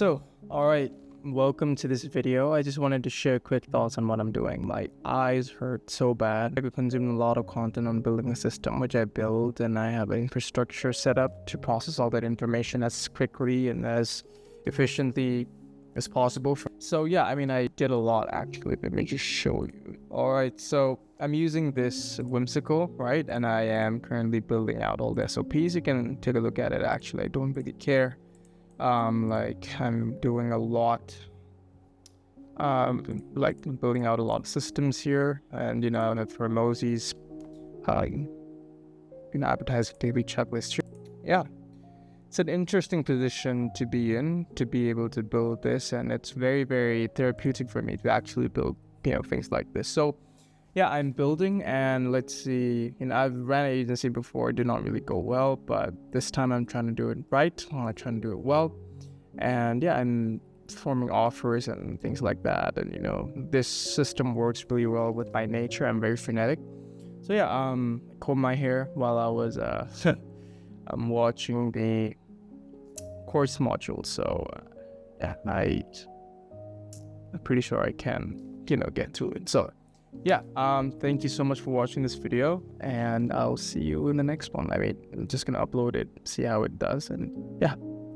All right, welcome to this video. I just wanted to share quick thoughts on what I'm doing. My eyes hurt so bad. I consumed a lot of content on building a system, which I built, and I have an infrastructure set up to process all that information as quickly and as efficiently as possible. I did a lot actually. Let me just show you. All right, so I'm using this Whimsical, right? And I am currently building out all the SOPs. You can take a look at it. Actually, I don't really care. I'm doing a lot, building out a lot of systems here, and for Mosey's, advertise daily checklist here. Yeah, it's an interesting position to be in, to be able to build this, and it's very, very therapeutic for me to actually build, things like this. So, yeah, I'm building, and let's see, I've ran an agency before. It did not really go well, but this time I'm trying to do it right. I'm trying to do it well. And yeah, I'm forming offers and things like that. And, this system works really well with my nature. I'm very frenetic. So yeah, combed my hair while I was, I'm watching the course module. So yeah, I'm pretty sure I can, get to it. So yeah, thank you so much for watching this video, and I'll see you in the next one. I'm just gonna upload it, see how it does, and yeah.